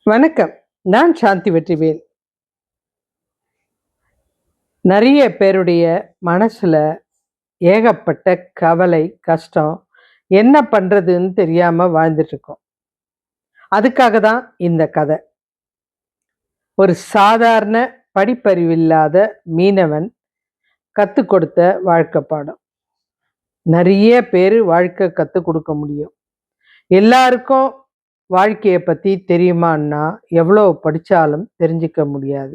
வணக்கம். நான் சாந்தி வெற்றிவேல். நிறைய பேருடைய மனசுல ஏகப்பட்ட கவலை, கஷ்டம், என்ன பண்றதுன்னு தெரியாம வாழ்ந்துட்டு இருக்கோம். அதுக்காக தான் இந்த கதை. ஒரு சாதாரண படிப்பறிவில்லாத மீனவன் கத்துக் கொடுத்த வாழ்க்கை பாடம். நிறைய பேரு வாழ்க்கை கத்துக் கொடுக்க முடியும். எல்லாருக்கும் வாழ்க்கைய பத்தி தெரியுமான்னா, எவ்வளோ படிச்சாலும் தெரிஞ்சுக்க முடியாது.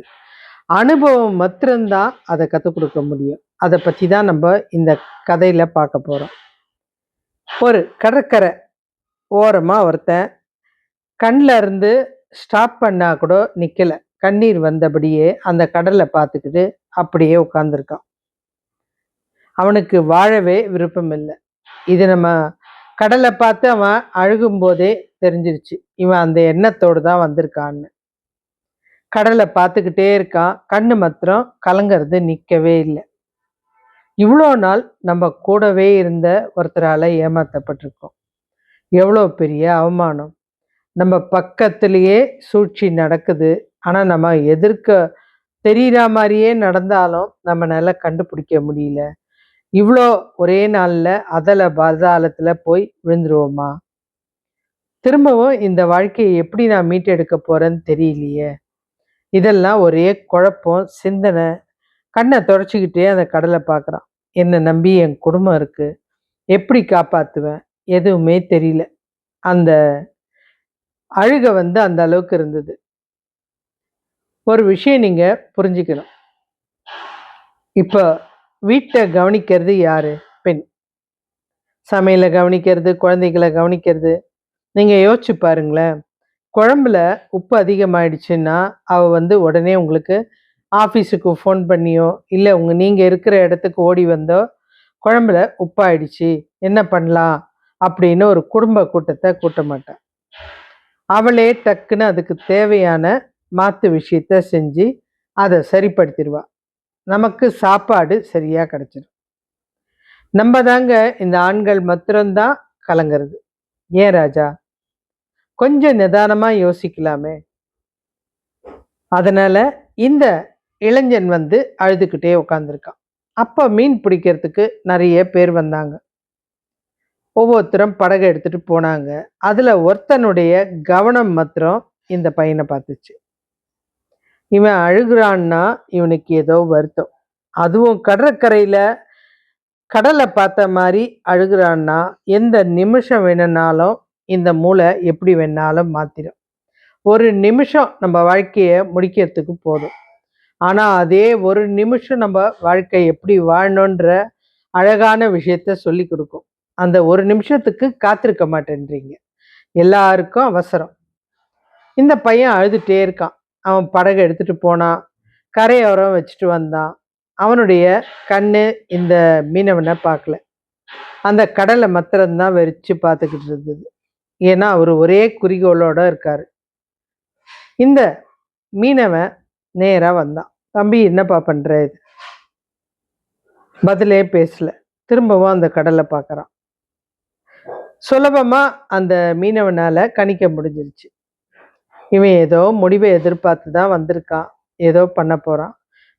அனுபவம் மாத்திரம்தான் அதை கற்றுக் கொடுக்க முடியும். அதை பற்றி தான் நம்ம இந்த கதையில் பார்க்க போகிறோம். ஒரு கடற்கரை ஓரமாக ஒருத்தன் கண்ணில் இருந்து ஸ்டாப் பண்ணா கூட நிற்கல, கண்ணீர் வந்தபடியே அந்த கடலை பார்த்துக்கிட்டு அப்படியே உட்காந்துருக்கான். அவனுக்கு வாழவே விருப்பம் இல்லை. இது நம்ம கடலை பார்த்து அவன் அழுகும்போதே தெரிஞ்சிருச்சு, இவன் அந்த எண்ணத்தோடு தான் வந்திருக்கான்னு. கடலை பார்த்துக்கிட்டே இருக்கான், கண்ணு மாத்திரம் கலங்கிறது நிற்கவே இல்லை. இவ்வளோ நாள் நம்ம கூடவே இருந்த ஒருத்தரால் ஏமாற்றப்பட்டிருக்கோம். எவ்வளோ பெரிய அவமானம்! நம்ம பக்கத்துலேயே சூழ்ச்சி நடக்குது, ஆனால் நம்ம எதிர்க்க தெரிகிற மாதிரியே நடந்தாலும் நம்மளால கண்டுபிடிக்க முடியல. இவ்வளோ ஒரே நாளில் அதல பாதாளத்தில் போய் விழுந்துருவோமா? திரும்பவும் இந்த வாழ்க்கையை எப்படி நான் மீட்டெடுக்க போகிறேன்னு தெரியலையே. இதெல்லாம் ஒரே குழப்பம், சிந்தனை. கண்ணை தொடச்சிக்கிட்டே அந்த கடலை பார்க்குறான். என்னை நம்பி என் குடும்பம் இருக்குது, எப்படி காப்பாற்றுவேன்? எதுவுமே தெரியல. அந்த அழுக அந்த அளவுக்கு இருந்தது. ஒரு விஷயம் நீங்கள் புரிஞ்சுக்கணும். இப்போ வீட்டை கவனிக்கிறது யாரு? பெண். சமையலை கவனிக்கிறது, குழந்தைகளை கவனிக்கிறது. நீங்கள் யோசிச்சு பாருங்களேன். குழம்புல உப்பு அதிகமாயிடுச்சுன்னா அவள் உடனே உங்களுக்கு ஆஃபீஸுக்கு ஃபோன் பண்ணியோ, இல்லை நீங்கள் இருக்கிற இடத்துக்கு ஓடி வந்தோ, குழம்புல உப்பாயிடுச்சு, என்ன பண்ணலாம் அப்படின்னு ஒரு குடும்ப கூட்டத்தை கூட்ட மாட்டாள். அவளே டக்குன்னு அதுக்கு தேவையான மாற்று விஷயத்த செஞ்சு அதை சரிப்படுத்திடுவா. நமக்கு சாப்பாடு சரியாக கிடச்சிடும். நம்ம தாங்க இந்த ஆண்கள் மாத்திரம்தான் கலங்கிறது. ஏன் ராஜா? கொஞ்சம் நிதானமாக யோசிக்கலாமே. அதனால் இந்த இளைஞன் அழுதுகிட்டே உட்காந்துருக்கான். அப்போ மீன் பிடிக்கிறதுக்கு நிறைய பேர் வந்தாங்க. ஒவ்வொருத்தரும் படகை எடுத்துட்டு போனாங்க. அதில் ஒருத்தனுடைய கவனம் மாத்திரம் இந்த பையனை பார்த்துச்சு. இவன் அழுகிறான்னா இவனுக்கு ஏதோ வருத்தம். அதுவும் கடற்கரையில் கடலை பார்த்த மாதிரி அழுகிறான்னா எந்த நிமிஷம் வேணும்னாலும் இந்த மூளை எப்படி வேணாலும் மாற்றிடும். ஒரு நிமிஷம் நம்ம வாழ்க்கையை முடிக்கிறதுக்கு போதும். ஆனால் அதே ஒரு நிமிஷம் நம்ம வாழ்க்கை எப்படி வாழணுன்ற அழகான விஷயத்த சொல்லி கொடுக்கும். அந்த ஒரு நிமிஷத்துக்கு காத்திருக்க மாட்டேன்றீங்க. எல்லாருக்கும் அவசரம். இந்த பையன் அழுதுகிட்டே இருக்கான். அவன் படகை எடுத்துகிட்டு போனான், கரையோரம் வச்சுட்டு வந்தான். அவனுடைய கண்ணு இந்த மீனவனை பார்க்கல. அந்த கடலை மாத்திரம்தான் வெறிச்சு பார்த்துக்கிட்டு இருந்தது. ஏன்னா அவர் ஒரே குறிக்கோளோடு இருக்கார். இந்த மீனவன் நேராக வந்தான். தம்பி, என்னப்பா பண்ணுற? இது பதிலே பேசல. திரும்பவும் அந்த கடலை பார்க்குறான். சுலபமாக அந்த மீனவனால் கணிக்க முடிஞ்சிருச்சு. இவன் ஏதோ முடிவை எதிர்பார்த்து தான் வந்திருக்கான், ஏதோ பண்ண போகிறான்.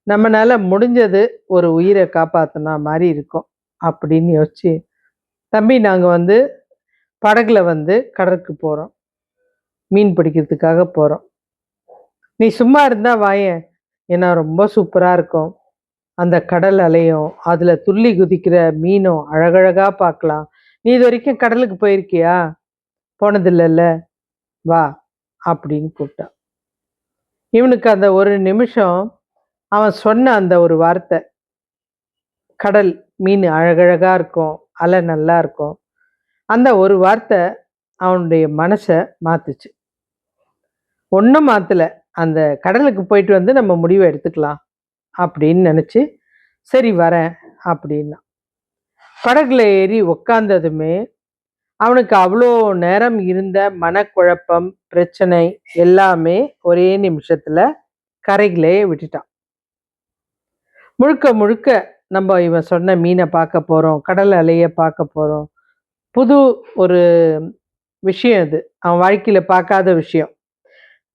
நம்மளால் முடிஞ்சது ஒரு உயிரை காப்பாற்றினா மாதிரி இருக்கும் அப்படின்னு யோசிச்சு, தம்பி, நாங்கள் படகுல கடலுக்கு போகிறோம், மீன் பிடிக்கிறதுக்காக போகிறோம். நீ சும்மா இருந்தால் வாயேன், ஏன்னா ரொம்ப சூப்பராக இருக்கும். அந்த கடல் அலையும் அதில் துள்ளி குதிக்கிற மீனும் அழகழகாக பார்க்கலாம். நீ இது வரைக்கும் கடலுக்கு போயிருக்கியா? போனதில்லைல்ல, வா அப்படின்னு கூப்பிட்டான். இவனுக்கு அந்த ஒரு நிமிஷம் அவன் சொன்ன அந்த ஒரு வார்த்தை, கடல் மீன் அழகழகாக இருக்கும், அலை நல்லா இருக்கும், அந்த ஒரு வார்த்தை அவனுடைய மனசை மாற்றுச்சு. ஒன்றும் மாற்றலை. அந்த கடலுக்கு போயிட்டு நம்ம முடிவை எடுத்துக்கலாம் அப்படின்னு நினச்சி, சரி வரேன் அப்படின்னா. படகுல ஏறி உக்காந்ததுமே அவனுக்கு அவ்வளோ நேரம் இருந்த மனக்குழப்பம், பிரச்சனை எல்லாமே ஒரே நிமிஷத்தில் கரைகளே விட்டுட்டான். முழுக்க முழுக்க நம்ம இவன் சொன்ன மீனை பார்க்க போகிறோம், கடல் அலையை பார்க்க போகிறோம். புது ஒரு விஷயம் இது, அவன் வாழ்க்கையில் பார்க்காத விஷயம்.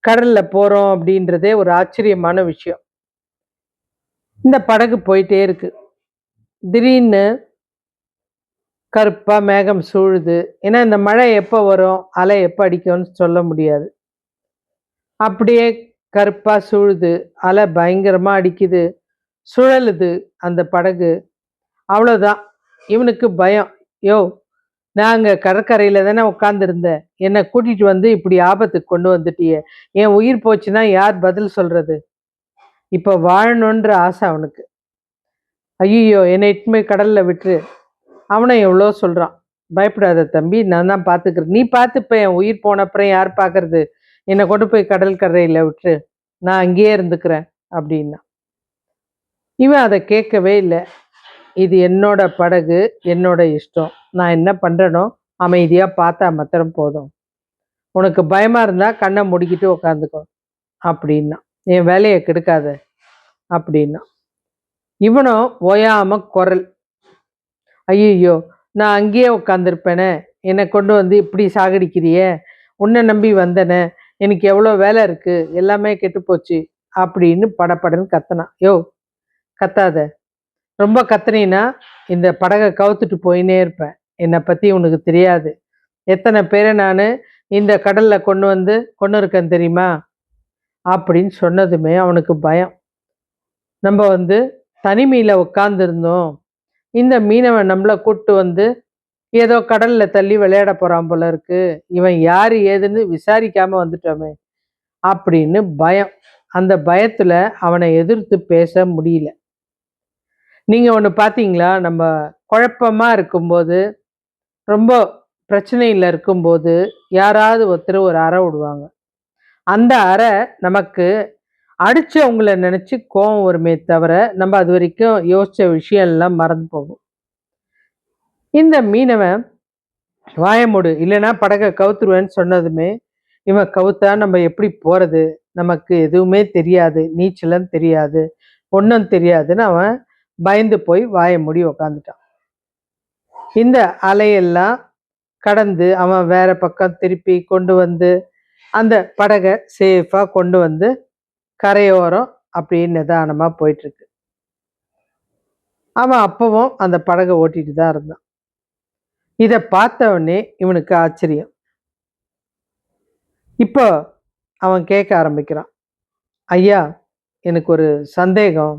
கடல்ல போறோம் அப்படின்றதே ஒரு ஆச்சரியமான விஷயம். இந்த படகு போயிட்டே இருக்கு. திடீர்னு கருப்பா மேகம் சூழுது. ஏன்னா இந்த மழை எப்ப வரும், அலை எப்ப அடிக்கும்னு சொல்ல முடியாது. அப்படியே கருப்பா சூழுது. அலை பயங்கரமா அடிக்குது. சுழலுது அந்த படகு. அவ்வளோதான். இவனுக்கு பயம். யோவ்! நான் அங்க கடற்கரையில தானே உட்காந்துருந்தேன். என்ன கூட்டிட்டு வந்து இப்படி ஆபத்துக்கு கொண்டு வந்துட்டியே! என் உயிர் போச்சுன்னா யார் பதில் சொல்றது? இப்ப வாழணுன்ற ஆசை அவனுக்கு. ஐய்யய்யோ! என்னை இட்டுன்னு போய் கடல்ல விட்டுரு. அவனும் எவ்வளோ சொல்றான். பயப்படாத தம்பி, நான் தான் பார்த்துக்கிறேன். நீ பார்த்துப்ப என் உயிர் போன அப்புறம் யார் பார்க்கறது? என்ன கொண்டு போய் கடல் கரையில விட்டுரு. நான் அங்கேயே இருந்துக்கிறேன் அப்படின்னா. இவன் அத கேட்கவே இல்ல. இது என்னோட படகு, என்னோட இஷ்டம். நான் என்ன பண்றேனோ அமைதியா பார்த்தா மாத்திரம் போதும். உனக்கு பயமா இருந்தா கண்ண மூடிக்கிட்டு உட்காந்துக்கோ அப்படின்னா. என் வேலைய கெடுக்காத அப்படின்னா. இவனும் ஓயாம குரல். ஐயையோ! நான் அங்கேயே உட்காந்துருப்பேனே! என்ன கொண்டு வந்து இப்படி சாகடிக்கிறியே! உன்ன நம்பி வந்தேனே! எனக்கு எவ்வளோ வேலை இருக்கு. எல்லாமே கெட்டுப்போச்சு. அப்படின்னு படபடன்னு கத்துனான். யோவ்! கத்தாத. ரொம்ப கத்துனீன்னா, இந்த படக கவுத்துட்டு போயின்னே இருப்பேன். என்ன பத்தி உனக்கு தெரியாது. எத்தன பேர நானு இந்த கடல்ல கொண்டு வந்து கொன்னுருக்கேன் தெரியுமா? அப்படின்னு சொன்னதுமே அவனுக்கு பயம். நம்ப வந்து தனிமையில உட்கார்ந்திருந்தோம். இந்த மீனவன் நம்மள கூட்டு வந்து ஏதோ கடல்ல தள்ளி விளையாட போறான் போல இருக்கு. இவன் யாரு ஏதுன்னு விசாரிக்காம வந்துட்டோமே! அப்படின்னு பயம். அந்த பயத்துல அவன எதிர்த்து பேச முடியல. நீங்க ஒண்ணு பார்த்தீங்களா? நம்ம குழப்பமா இருக்கும்போது, ரொம்ப பிரச்சனையில இருக்கும்போது, யாராவது ஒருத்தர் ஒரு அறை விடுவாங்க. அந்த அறை நமக்கு அடிச்சவங்கள நெனச்சு கோவம் வருமே தவிர, நம்ம அதுவரைக்கும் யோசிச்ச விஷயம் எல்லாம் மறந்து போகும். இந்த மீனவன் வாய மூடு, இல்லன்னா படக கவுத்துருவேன்னு சொன்னதுமே, இவன் கவுத்தா நம்ம எப்படி போறது? நமக்கு எதுவுமே தெரியாது. நீச்சலும் தெரியாது. ஒண்ணும் தெரியாதுன்னு அவன் பயந்து போய் வாய மூடி உக்காந்துட்டான். இந்த அலையெல்லாம் கடந்து அவன் வேற பக்கம் திருப்பி கொண்டு வந்து, அந்த படக சேஃபா கொண்டு வந்து கரையோரம் அப்படியே நிதானமா போயிட்டுருக்கு. அவன் அப்பவும் அந்த படக ஓட்டிட்டு தான் இருந்தான். இத பார்த்தவுடனே இவனுக்கு ஆச்சரியம். இப்போ அவன் கேட்க ஆரம்பிக்கிறான். ஐயா! எனக்கு ஒரு சந்தேகம்.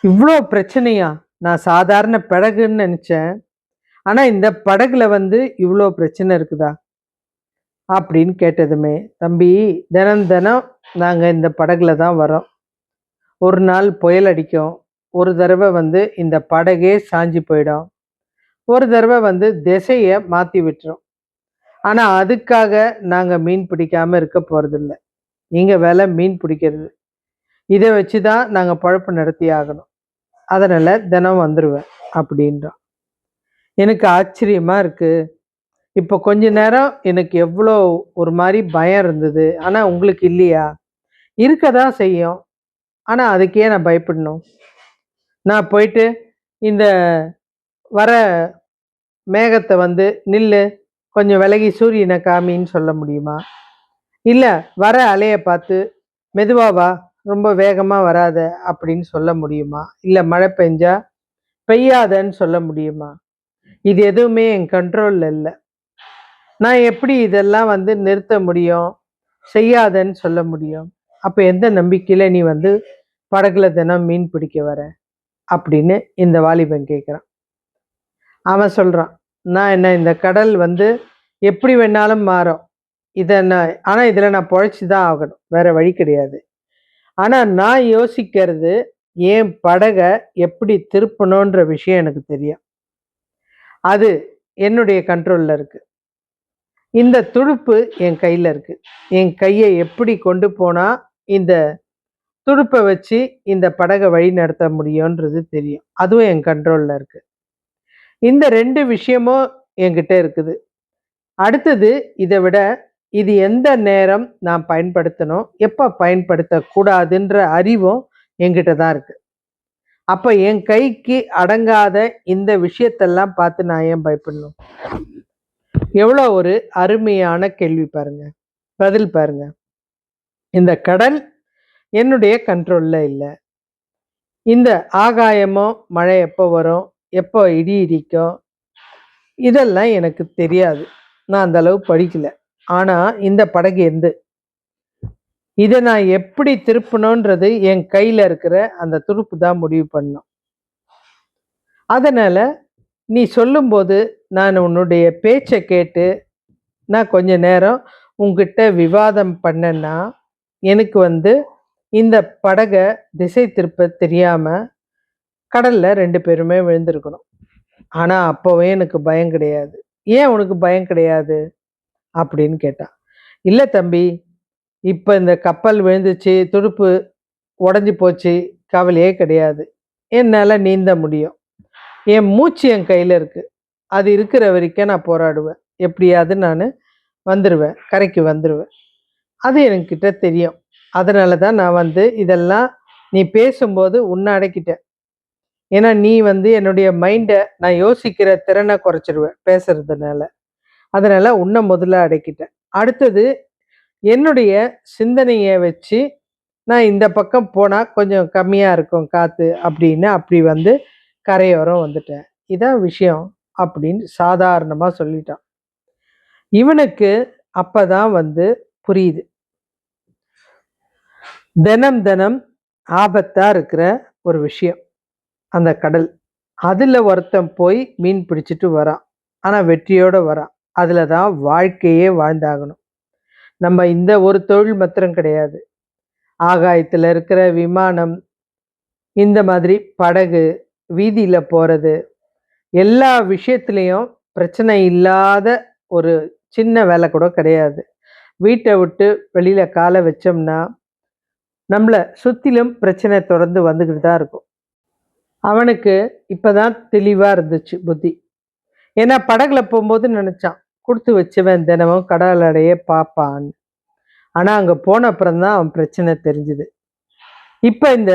இவ்ளோ பிரச்சனையா? நான் சாதாரண படகுன்னு நெனச்சேன். ஆனா இந்த படகுல வந்து இவ்ளோ பிரச்சனை இருக்குதா? அப்படின்னு கேட்டதுமே, தம்பி தினம் தினம் நாங்க இந்த படகுல தான் வரோம். ஒரு நாள் புயல் அடிக்கும். ஒரு தடவ வந்து இந்த படகே சாஞ்சு போயிடும். ஒரு தடவ வந்து திசைய மாத்தி விட்டுரும். ஆனா அதுக்காக நாங்க மீன் பிடிக்காம இருக்க போறதில்ல. எங்க வேலை மீன் பிடிக்கிறது. இத வச்சு தான் நாங்க பொழப்பு நடத்தி ஆகணும். அதனால தினம் வந்துருவேன் அப்படின்றான். எனக்கு ஆச்சரியமா இருக்கு. இப்போ கொஞ்ச நேரம் எனக்கு எவ்வளோ ஒரு மாரி பயம் இருந்தது. ஆனா உங்களுக்கு இல்லையா? இருக்க தான் செய்யும். ஆனா அதுக்கு ஏன் நான் பயப்படணும்? நான் போயிட்டு இந்த வர மேகத்த வந்து நில்லு, கொஞ்சம் விலகி சூரியன காமின்னு சொல்ல முடியுமா? இல்ல வர அலைய பார்த்து மெதுவா வா, ரொம்ப வேகமா வராத அப்படின்னு சொல்ல முடியுமா? இல்ல மழை பெஞ்சா பெய்யாதன்னு சொல்ல முடியுமா? இது எதுவுமே என் கண்ட்ரோல்ல இல்ல. நான் எப்படி இதெல்லாம் வந்து நிறுத்த முடியும்? செய்யாதன்னு சொல்ல முடியும்? அப்ப எந்த நம்பிக்கையில நீ வந்து படகுல தினம் மீன் பிடிக்க வர? அப்படின்னு இந்த வாலிபன் கேட்கிறான். அவன் சொல்றான், நான் என்ன இந்த கடல் வந்து எப்படி வேணாலும் மாறும். ஆனா இதுல நான் பொழைச்சு தான் ஆகணும். வேற வழி கிடையாது. ஆனா நான் யோசிக்கிறது, என் படக எப்படி திருப்பணுன்ற விஷயம் எனக்கு தெரியும். அது என்னுடைய கண்ட்ரோல்ல இருக்கு. இந்த துடுப்பு என் கையில இருக்கு. என் கைய எப்படி கொண்டு போனா, இந்த துடுப்ப வச்சு இந்த படக வழி நடத்த முடியும்ன்றது தெரியும். அதுவும் என் கண்ட்ரோல்ல இருக்கு. இந்த 2 விஷயமும் என்கிட்ட இருக்குது. அடுத்தது இத விட, இது எந்த நேரம் நான் பயன்படுத்தணும், எப்ப பயன்படுத்தக்கூடாதுன்ற அறிவும் என்கிட்ட தான் இருக்கு. அப்ப என் கைக்கு அடங்காத இந்த விஷயத்தெல்லாம் பார்த்து நான் ஏன் பயப்படணும்? எவ்வளோ ஒரு அருமையான கேள்வி பாருங்க. பதில் பாருங்க. இந்த கடல் என்னுடைய கண்ட்ரோல்ல இல்ல. இந்த ஆகாயமோ, மழை எப்போ வரும், எப்போ இடி இடிக்கும், இதெல்லாம் எனக்கு தெரியாது. நான் அந்த அளவு படிக்கல. ஆனா, இந்த படகு எந்து. இத நான் எப்படி திருப்பணுன்றது என் கையில இருக்கிற அந்த துடுப்பு தான் முடிவு பண்ணும். அதனால, நீ சொல்லும்போது நான் உன்னுடைய பேச்ச கேட்டு, நான் கொஞ்ச நேரம் உன்கிட்ட விவாதம் பண்ணேன்னா, எனக்கு வந்து இந்த படக திசை திருப்ப தெரியாம, கடல்ல 2 பேருமே விழுந்திருக்கணும். ஆனா, அப்பவே எனக்கு பயம் கிடையாது. "ஏன் உனக்கு பயம் கிடையாது?" அப்படின்னு கேட்டா. "இல்ல தம்பி, இப்ப இந்த கப்பல் விழுந்துச்சு, துடுப்பு உடைஞ்சு போச்சு, கவலையே கிடையாது. என்னால நீந்த முடியும். என் மூச்சு என் கையில இருக்கு. அது இருக்கிற வரைக்கும் நான் போராடுவேன். எப்படியாவது நானு வந்துருவேன். கரைக்கு வந்துருவேன். அது என்கிட்ட தெரியும். அதனால தான் நான் வந்து இதெல்லாம் நீ பேசும்போது உன்ன அடக்கிட்டேன். ஏன்னா, நீ வந்து என்னுடைய மைண்ட நான் யோசிக்கிற திறன குறைச்சிருவேன் பேசுறதுனால. அதனால உன்ன முதல்ல அடக்கிட்டேன். அடுத்தது என்னுடைய சிந்தனைய வச்சு, நான் இந்த பக்கம் போனா கொஞ்சம் கம்மியா இருக்கும் காத்து அப்படின்னு அப்படி வந்து கரையோரம் வந்துட்டேன். இதான் விஷயம் அப்படின்னு சாதாரணமா சொல்லிட்டான். இவனுக்கு அப்பதான் வந்து புரியுது. தினம் தினம் ஆபத்தா இருக்கிற ஒரு விஷயம். அந்த கடல். அதுல ஒருத்தன் போய் மீன் பிடிச்சிட்டு வரான். ஆனா வெற்றியோட வரான். அதுல தான் வாழ்க்கையே வாழ்ந்தாகணும். நம்ம இந்த ஒரு தொழில் மாத்திரம் கிடையாது. ஆகாயத்துல இருக்கிற விமானம், இந்த மாதிரி படகு, வீதியில போறது, எல்லா விஷயத்திலயும் பிரச்சனை இல்லாத ஒரு சின்ன வேலை கூட கிடையாது. வீட்ட விட்டு வெளியில கால வச்சோம்னா, நம்மள சுத்திலும் பிரச்சனை தொடர்ந்து வந்துகிட்டு தான் இருக்கும். அவனுக்கு இப்பதான் தெளிவா இருந்துச்சு புத்தி. ஏன்னா படகுல போம்போது நெனச்சான், குடுத்து வச்சவன் தினமும் கடல் அலைய பார்ப்பான்னு. ஆனா அங்க போன அப்புறம் தான் அவன் பிரச்சனை தெரிஞ்சுது. இப்ப இந்த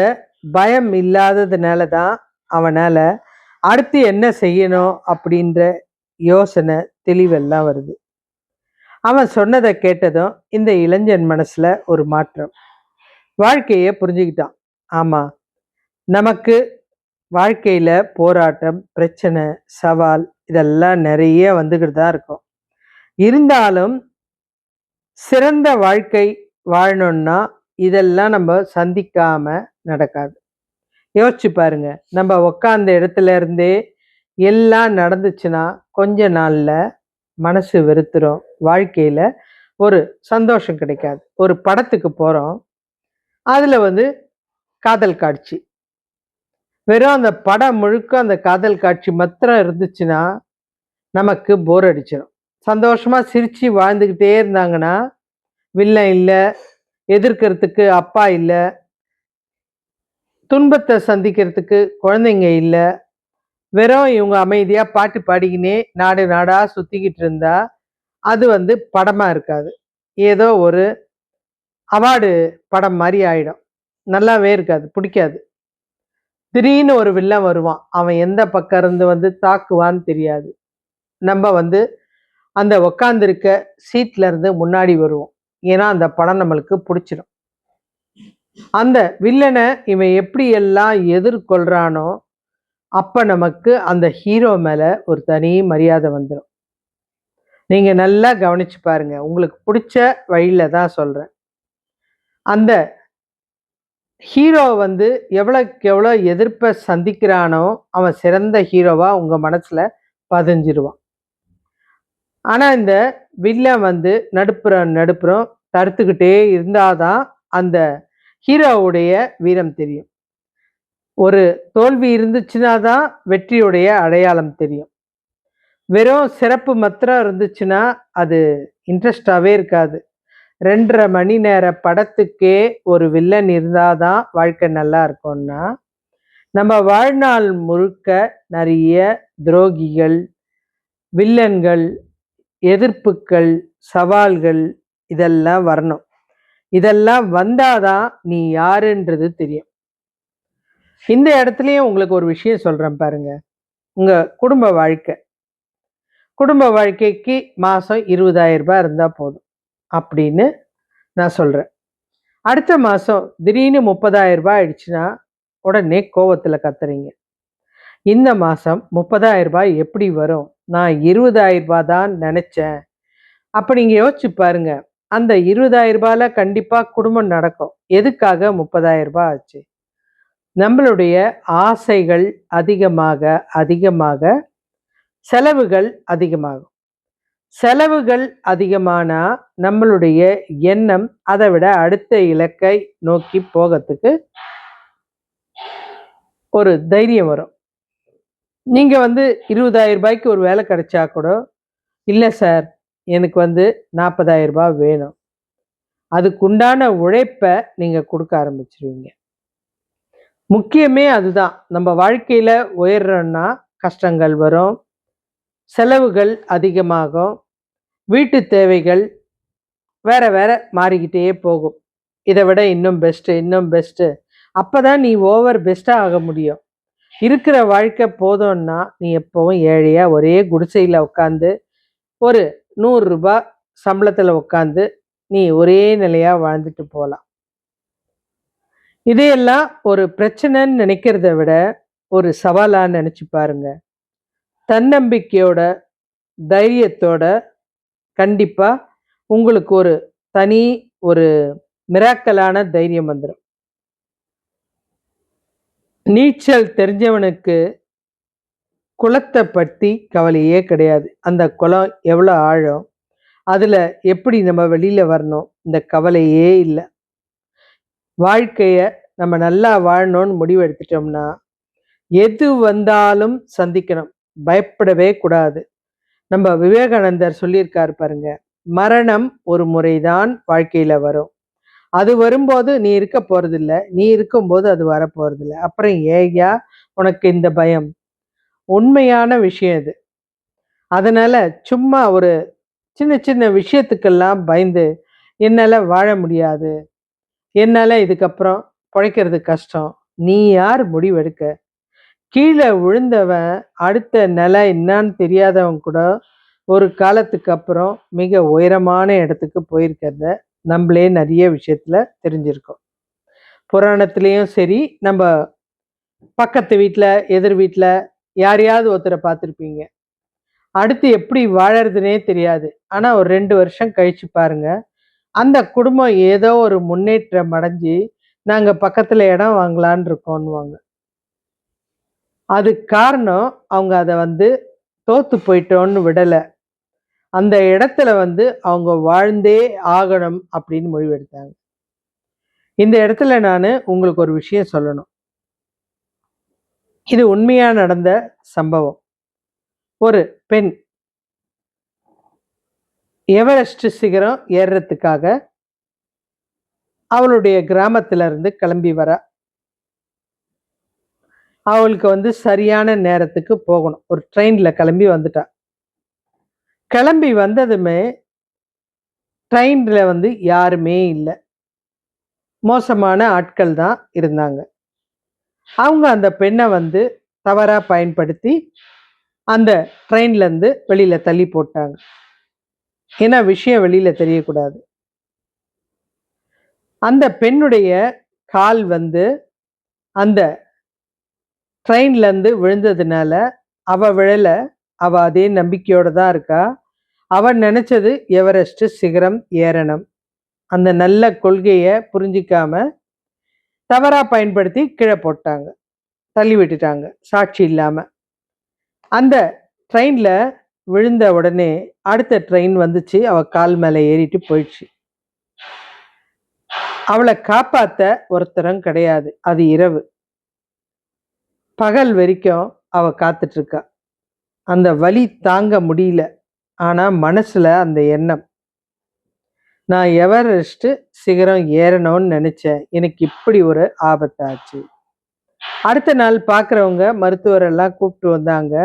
பயம் இல்லாததுனால தான் அவனால அடுத்து என்ன செய்யணும் அப்படின்ற யோசனை, தெளிவெல்லாம் வருது. அவன் சொன்னத கேட்டதும் இந்த இளைஞன் மனசுல ஒரு மாற்றம். வாழ்க்கைய புரிஞ்சுக்கிட்டான். ஆமா, நமக்கு வாழ்க்கையில போராட்டம், பிரச்சனை, சவால் இதெல்லாம் நெறைய வந்துகிட்டு தான் இருக்கும். இருந்தாலும் சிறந்த வாழ்க்கை வாழணும்னா, இதெல்லாம் நம்ம சந்திக்காம நடக்காது. யோசிச்சு பாருங்க. நம்ம உட்காந்த இடத்துல இருந்தே எல்லாம் நடந்துச்சுன்னா, கொஞ்ச நாள்ல மனசு வெறுத்துரும். வாழ்க்கையில ஒரு சந்தோஷம் கிடைக்காது. ஒரு படத்துக்கு போறோம். அதுல வந்து காதல் காட்சி. வெறும் அந்த படம் முழுக்க அந்த காதல் காட்சி மாத்திரம் இருந்துச்சுன்னா, நமக்கு போர் அடிச்சிரும். சந்தோஷமா சிரிச்சு வாழ்ந்துகிட்டே இருந்தாங்கன்னா, வில்லன் இல்ல, எதிர்க்கிறதுக்கு அப்பா இல்ல, துன்பத்த சந்திக்கிறதுக்கு குழந்தைங்க இல்ல. வெறும் இவங்க அமைதியா பாட்டு பாடிக்கினே நாடு நாடா சுத்திக்கிட்டு இருந்தா, அது வந்து படமா இருக்காது. ஏதோ ஒரு அவார்டு படம் மாரி ஆயிடும். நல்லாவே இருக்காது. புடிக்காது. திடீர்னு ஒரு வில்லன் வருவான். அவன் எந்த பக்கம் இருந்து வந்து தாக்குவான்னு தெரியாது. நம்ப வந்து அந்த உட்கார்ந்திருக்க சீட்ல இருந்து முன்னாடி வருவோம். ஏன்னா, அந்த படம் நம்மளுக்கு புடிச்சிடும். அந்த வில்லன இவன் எப்படி எல்லாம் எதிர்கொள்றானோ, அப்ப நமக்கு அந்த ஹீரோ மேல ஒரு தனி மரியாதை வந்துரும். நீங்க நல்லா கவனிச்சு பாருங்க. உங்களுக்கு புடிச்ச வழியில தான் சொல்றேன். அந்த ஹீரோ வந்து எவ்வளவுக்கு எவ்வளோ எதிர்ப்ப சந்திக்கிறானோ, அவன் சிறந்த ஹீரோவா உங்க மனசுல பதிஞ்சிருவான். ஆனா, இந்த வில்லன் வந்து நடுப்புறம் நடுப்புறம் தடுத்துக்கிட்டே இருந்தா தான், அந்த ஹீரோவுடைய வீரம் தெரியும். ஒரு தோல்வி இருந்துச்சுன்னா தான் வெற்றியுடைய அடையாளம் தெரியும். வெறும் சிறப்பு மாத்திரம் இருந்துச்சுன்னா, அது இன்ட்ரெஸ்டாவே இருக்காது. 2 1/2 மணி நேர படத்துக்கே ஒரு வில்லன் இருந்தா தான் வாழ்க்கை நல்லா இருக்கும்னா, நம்ம வாழ்நாள் முழுக்க நெறைய துரோகிகள், வில்லன்கள், எதிர்ப்புக்கள், சவால்கள் இதெல்லாம் வரணும். இதெல்லாம் வந்தா தான் நீ யாருன்றது தெரியும். இந்த இடத்துலயும் உங்களுக்கு ஒரு விஷயம் சொல்றேன் பாருங்க. உங்க குடும்ப வாழ்க்கை. குடும்ப வாழ்க்கைக்கு மாசம் ரூ. 20,000 இருந்தா போதும். அப்படின்னு நான் சொல்றேன். அடுத்த மாசம் திடீர்னு 30,000 ஆயிடுச்சுன்னா, உடனே கோவத்துல கத்துறீங்க. இந்த மாசம் 30,000 எப்படி வரும்? நான் 20,000 தான் நெனச்சேன். அப்ப நீங்க யோசிச்சு பாருங்க. அந்த 20,000ல கண்டிப்பா குடும்பம் நடக்கும். எதுக்காக 30,000 ஆச்சு? நம்மளுடைய ஆசைகள் அதிகமாக, அதிகமாக செலவுகள் அதிகமாகும். செலவுகள் அதிகமானா, நம்மளுடைய எண்ணம் அத விட அடுத்த இலக்கை நோக்கி போகத்துக்கு ஒரு தைரியம் வரும். நீங்க வந்து ரூ. 20,000க்கு ஒரு வேலை கிடைச்சா கூட, "இல்ல சார், எனக்கு வந்து ரூ. 40,000 வேணும்." அதுக்குண்டான உழைப்ப நீங்க குடுக்க ஆரம்பிச்சுருவீங்க. முக்கியமே அதுதான். நம்ம வாழ்க்கையில உயர்றோம்னா, கஷ்டங்கள் வரும், செலவுகள் அதிகமாகும், வீட்டு தேவைகள் வேற வேற மாறிக்கிட்டே போகும். இத விட இன்னும் பெஸ்ட்டு, இன்னும் பெஸ்ட்டு. அப்பதான் நீ ஓவர் பெஸ்ட்டா ஆக முடியும். இருக்கிற வாழ்க்கை போதும்னா, நீ எப்பவும் ஏழையா ஒரே குடிசையில உட்காந்து, ஒரு ரூ. 100 சம்பளத்துல உட்காந்து, நீ ஒரே நிலையா வாழ்ந்துட்டு போலாம். இதையெல்லாம் ஒரு பிரச்சனைன்னு நினைக்கிறத விட, ஒரு சவாலா நினைச்சு பாருங்க. தன்னம்பிக்கையோட, தைரியத்தோட கண்டிப்பா உங்களுக்கு ஒரு தனி ஒரு மிராக்கலான தைரியம் வந்துரும். நீச்சல் தெரிஞ்சவனுக்கு குளத்த பத்தி கவலையே கிடையாது. அந்த குளம் எவ்வளோ ஆழம்? அதுல எப்படி நம்ம வெளியில வரணும்? இந்த கவலையே இல்ல. வாழ்க்கைய நம்ம நல்லா வாழணும்னு முடிவு எடுத்துட்டோம்னா, எது வந்தாலும் சந்திக்கணும். பயப்படவே கூடாது. நம்ம விவேகானந்தர் சொல்லியிருக்காரு பாருங்க. மரணம் ஒரு முறைதான் வாழ்க்கையில வரும். அது வரும்போது நீ இருக்க போறதில்ல. நீ இருக்கும்போது அது வரப்போறதில்ல. அப்புறம் ஏய்யா உனக்கு இந்த பயம்? உண்மையான விஷயம் இது. அதனால சும்மா ஒரு சின்ன சின்ன விஷயத்துக்கெல்லாம் பயந்து, என்னால வாழ முடியாது. என்னால இதுக்கப்புறம் பொழைக்கிறது கஷ்டம். நீ யார் முடிவெடுக்க? கீழ விழுந்தவன் அடுத்த நிலை என்னான்னு தெரியாதவன் கூட ஒரு காலத்துக்கு அப்புறம் மிக உயரமான இடத்துக்கு போயிருக்கிறத நம்மளே நிறைய விஷயத்துல தெரிஞ்சிருக்கோம். புராணத்திலயும் சரி, நம்ம பக்கத்து வீட்ல, எதிர் வீட்ல யாரையாவது ஒருத்தர பார்த்துருப்பீங்க. அடுத்து எப்படி வாழறதுன்னே தெரியாது. ஆனா ஒரு 2 வருஷம் கழிச்சு பாருங்க, அந்த குடும்பம் ஏதோ ஒரு முன்னேற்றம் அடைஞ்சு, நாங்க பக்கத்துல இடம் வாங்கலான்னு இருக்கோன்னுவாங்க. அதுக்கு காரணம் அவங்க அத வந்து தோத்து போயிட்டோன்னு விடல. அந்த இடத்துல வந்து அவங்க வாழ்ந்தே ஆகணும் அப்படின்னு முடிவெடுத்தாங்க. இந்த இடத்துல நானு உங்களுக்கு ஒரு விஷயம் சொல்லணும். இது உண்மையா நடந்த சம்பவம். ஒரு பெண் எவரெஸ்ட் சிகரம் ஏறுறதுக்காக அவளுடைய கிராமத்துல இருந்து கிளம்பி வரா. அவளுக்கு வந்து சரியான நேரத்துக்கு போகணும். ஒரு ட்ரெயின்ல கிளம்பி வந்துட்டா. கிளம்பி வந்ததுமே ட்ரெயின்ல வந்து யாருமே இல்ல. மோசமான ஆட்கள் தான் இருந்தாங்க. அவங்க அந்த பெண்ண வந்து தவறா பயன்படுத்தி அந்த ட்ரெயின்ல இருந்து வெளியில தள்ளி போட்டாங்க. ஏன்னா விஷயம் வெளியில தெரியக்கூடாது. அந்த பெண்ணுடைய கால் வந்து அந்த ட்ரெயின்ல இருந்து விழுந்ததுனால அவ விழல. அவ அதே நம்பிக்கையோட தான் இருக்கா. அவ நினைச்சது எவரெஸ்ட் சிகரம் ஏறணும். அந்த நல்ல கொள்கைய புரிஞ்சுக்காம தவறா பயன்படுத்தி கீழ போட்டாங்க. தள்ளி விட்டுட்டாங்க. சாட்சி இல்லாம. அந்த ட்ரெயின்ல விழுந்த உடனே அடுத்த ட்ரெயின் வந்துச்சு. அவ கால் மேல ஏறிட்டு போயிடுச்சு. அவள காப்பாத்த ஒருத்தரும் கிடையாது. அது இரவு. பகல் வரைக்கும் அவ காத்துட்டு இருக்கா. அந்த வலி தாங்க முடியல. ஆனா மனசுல அந்த எண்ணம். நான் எவரெஸ்ட் சிகரம் ஏறணும்னு நினைச்சேன். எனக்கு இப்படி ஒரு ஆபத்தாச்சு. அடுத்த நாள் பார்க்குறவங்க மருத்துவர் எல்லாம் கூப்பிட்டு வந்தாங்க.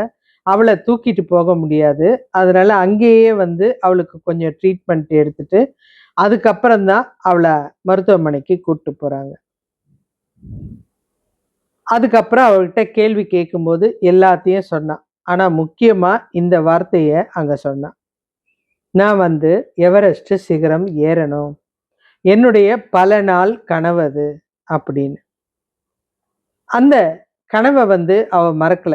அவள தூக்கிட்டு போக முடியாது. அதனால அங்கேயே வந்து அவளுக்கு கொஞ்சம் ட்ரீட்மெண்ட் எடுத்துட்டு, அதுக்கப்புறம் தான் அவள மருத்துவமனைக்கு கூட்டு போறாங்க. அதுக்கப்புறம் அவள்கிட்ட கேள்வி கேட்கும்போது எல்லாத்தையும் சொன்னா. ஆனா முக்கியமா இந்த வார்த்தைய அங்க சொன்னா. நான் வந்து எவரெஸ்ட் சிகரம் ஏறணும். என்னுடைய பல நாள் கனவு அது அப்படின்னு. அந்த கனவ வந்து அவ மறக்கல.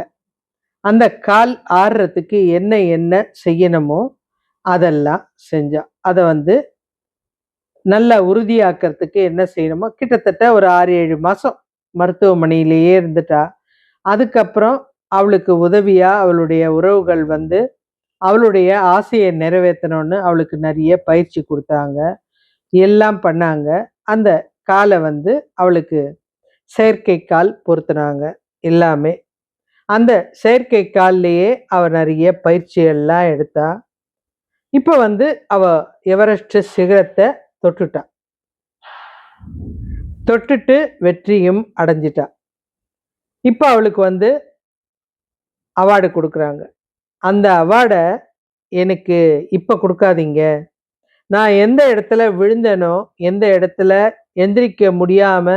அந்த கால் ஆறுறதுக்கு என்ன என்ன செய்யணுமோ அதெல்லாம் செஞ்சா. அத வந்து நல்லா உறுதியாக்கறதுக்கு என்ன செய்யணுமோ கிட்டத்தட்ட ஒரு 6, 7 மாசம் மருத்துவமனையிலேயே இருந்துட்டா. அதுக்கப்புறம் அவளுக்கு உதவியா அவளுடைய உறவுகள் வந்து அவளுடைய ஆசைய நிறைவேத்தணும்னு அவளுக்கு நெறைய பயிற்சி குடுத்தாங்க. எல்லாம் பண்ணாங்க. அந்த கால வந்து அவளுக்கு செயற்கை கால் பொருத்துனாங்க. எல்லாமே. அந்த செயற்கை கால்லயே அவ நெறைய பயிற்சியெல்லாம் எடுத்தா. இப்ப வந்து அவ எவரெஸ்ட் சிகரத்த தொட்டுட்டா. தொட்டுட்டு வெற்றியும் அடைஞ்சிட்டா. இப்ப அவளுக்கு வந்து அவார்டு குடுக்குறாங்க. அந்த அவார்ட எனக்கு இப்ப குடுக்காதீங்க. நான் எந்த இடத்துல விழுந்தேனோ, எந்த இடத்துல எந்திரிக்க முடியாம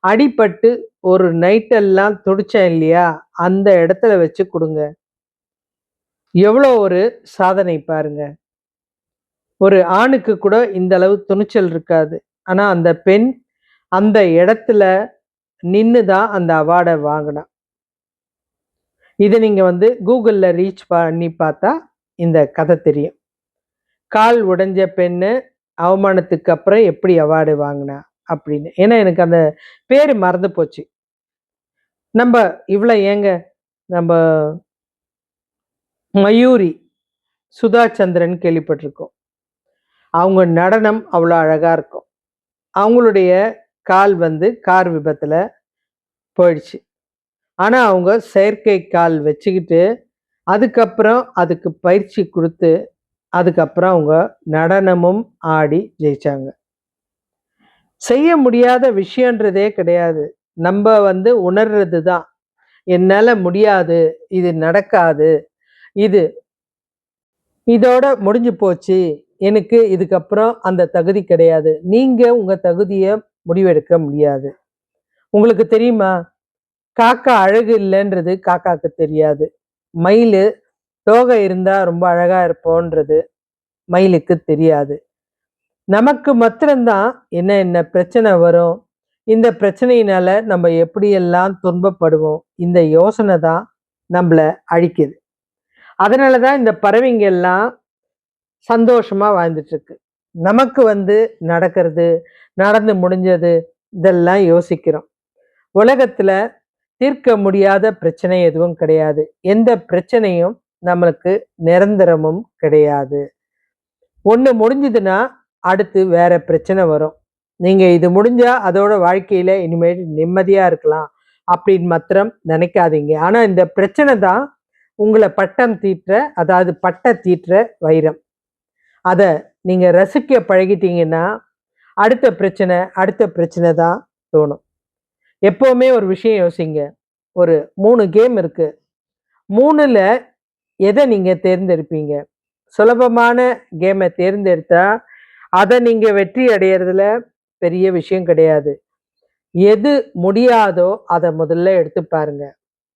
அடிபட்டு ஒரு நைட்டெல்லாம் துடிச்சேன் இல்லையா? அந்த இடத்துல வச்சு குடுங்க. எவ்வளோ ஒரு சாதனை பாருங்க. ஒரு ஆணுக்கு கூட இந்த அளவு துணிச்சல் இருக்காது. ஆனா அந்த பெண் அந்த இடத்துல நின்னு தான் அந்த அவார்ட வாங்குனா. இத நீங்க வந்து Googleல ரீச் பண்ணி பார்த்தா இந்த கதை தெரியும். கால் உடைஞ்ச பெண்ணு அவமானத்துக்கு அப்புறம் எப்படி அவார்டு வாங்குனா அப்படின்னு. ஏன்னா எனக்கு அந்த பேரு மறந்து போச்சு. நம்ப இவள ஏங்க நம்ப மயூரி, சுதா சந்திரன் கேள்விப்பட்டிருக்கோம். அவங்க நடனம் அவ்வளோ அழகா இருக்கும். அவங்களுடைய கால் வந்து கார் விபத்துல போயிடுச்சு. ஆனா அவங்க செயற்கை கால் வச்சுக்கிட்டு, அதுக்கப்புறம் அதுக்கு பயிற்சி குடுத்து, அதுக்கப்புறம் அவங்க நடனமும் ஆடி ஜெயிச்சாங்க. செய்ய முடியாத விஷயன்றதே கிடையாது. நம்ப வந்து உணர்றது தான். என்னால முடியாது, இது நடக்காது, இது இதோட முடிஞ்சு போச்சு. எனக்கு இதுக்கப்புறம் அந்த தகுதி கிடையாது. நீங்க உங்க தகுதிய முடிவெடுக்க முடியாது. உங்களுக்கு தெரியுமா? காக்கா அழகு இல்லன்றது காக்காக்கு தெரியாது. மயிலு தோகை இருந்தா ரொம்ப அழகா இருப்போன்றது மயிலுக்கு தெரியாது. நமக்கு மாத்திரம் தான் என்ன என்ன பிரச்சனை வரும்? இந்த பிரச்சனையினால நம்ம எப்படியெல்லாம் துன்பப்படுவோம்? இந்த யோசனை தான் நம்மள அழிக்குது. அதனால தான் இந்த பறவைங்க எல்லாம் சந்தோஷமா வாழ்ந்துட்டு இருக்கு. நமக்கு வந்து நடக்கிறது, நடந்து முடிஞ்சது இதெல்லாம் யோசிக்கிறோம். உலகத்துல தீர்க்க முடியாத பிரச்சனை எதுவும் கிடையாது. எந்த பிரச்சனையும் நம்மளுக்கு நிரந்தரமும் கிடையாது. ஒண்ணு முடிஞ்சதுன்னா, அடுத்து வேற பிரச்சனை வரும். நீங்க இது முடிஞ்சா அதோட வாழ்க்கையில இனிமேல் நிம்மதியா இருக்கலாம். அப்படின்னு மாத்திரம் நினைக்காதீங்க. ஆனா இந்த பிரச்சனை தான் உங்கள பட்டம் தீற்ற, அதாவது பட்ட தீற்ற வைரம். அத நீங்க ரசிக்க பழகிட்டீங்கன்னா, அடுத்த பிரச்சனை தான் தோணும். எப்பவுமே ஒரு விஷயம் யோசிங்க. ஒரு 3 கேம் இருக்கு. 3ல எத நீங்க தேர்ந்தெடுப்பீங்க? சுலபமான கேம தேர்ந்தெடுத்தா, அத நீங்க வெற்றி அடையறதுல பெரிய விஷயம் கிடையாது. எது முடியாதோ அத முதல்ல எடுத்து பாருங்க.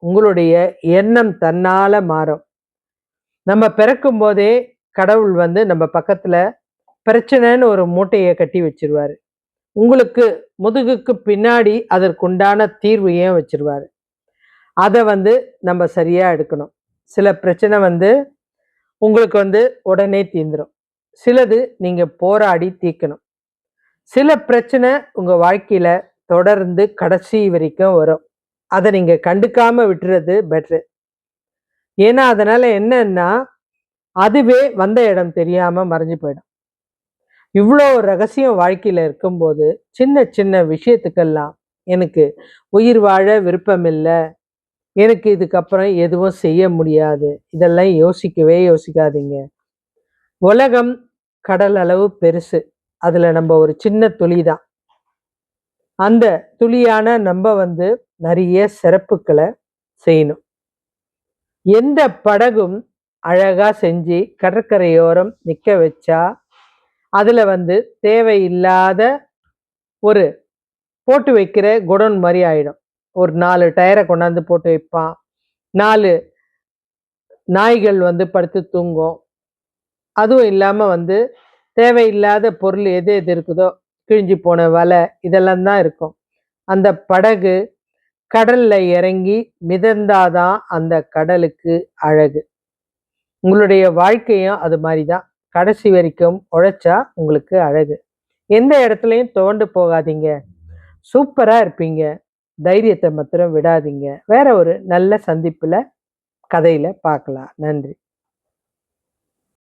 உங்களுடைய எண்ணம் தன்னால மாறும். நம்ம பிறக்கும்போதே கடவுள் வந்து நம்ம பக்கத்துல பிரச்சனைன்னு ஒரு மூட்டைய கட்டி வச்சிருவாரு. உங்களுக்கு முதுகுக்கு பின்னாடி அதற்குண்டான தீர்வு ஏன் வச்சிருவாரு. அத வந்து நம்ம சரியா எடுக்கணும். சில பிரச்சனை வந்து உங்களுக்கு வந்து உடனே தீந்துரும். சிலது நீங்க போராடி தீர்க்கணும். சில பிரச்சனை உங்க வாழ்க்கையில தொடர்ந்து கடைசி வரைக்கும் வரும். அத நீங்க கண்டுக்காம விட்டுறது பெட்டரு. ஏன்னா அதனால என்னன்னா, அதுவே வந்த இடம் தெரியாம மறைஞ்சு போயிடும். இவ்ளோ ரகசியம் வாழ்க்கையில இருக்கும்போது, சின்ன சின்ன விஷயத்துக்கெல்லாம் எனக்கு உயிர் வாழ விருப்பமில்ல. எனக்கு இதுக்கப்புறம் எதுவும் செய்ய முடியாது. இதெல்லாம் யோசிக்கவே யோசிக்காதீங்க. உலகம் கடல் அளவு பெருசு. அதுல நம்ம ஒரு சின்ன துளி தான். அந்த துளியான நம்ப வந்து நெறைய சிறப்புக்கள செய்யணும். எந்த படகும் அழகா செஞ்சு கடற்கரையோரம் நிக்க வச்சா, அதுல வந்து தேவையில்லாத ஒரு போட்டு வைக்கிற குடோன் மாரி ஆயிடும். ஒரு 4 டயர கொண்டாந்து போட்டு வைப்பான். 4 நாய்கள் வந்து படுத்து தூங்கும். அதுவும் இல்லாம வந்து தேவையில்லாத பொருள் எது எது இருக்குதோ, கிழிஞ்சு போன வலை இதெல்லாம் தான் இருக்கும். அந்த படகு கடல்ல இறங்கி மிதந்தாதான் அந்த கடலுக்கு அழகு. உங்களுடைய வாழ்க்கையும் அது மாரி தான். கடைசி வரைக்கும் உழைச்சா உங்களுக்கு அழகு. எந்த இடத்துலயும் துவண்டு போகாதீங்க. சூப்பரா இருப்பீங்க. தைரியத்த மாத்திரம் விடாதீங்க. வேற ஒரு நல்ல சந்திப்புல, கதையில பார்க்கலாம். நன்றி.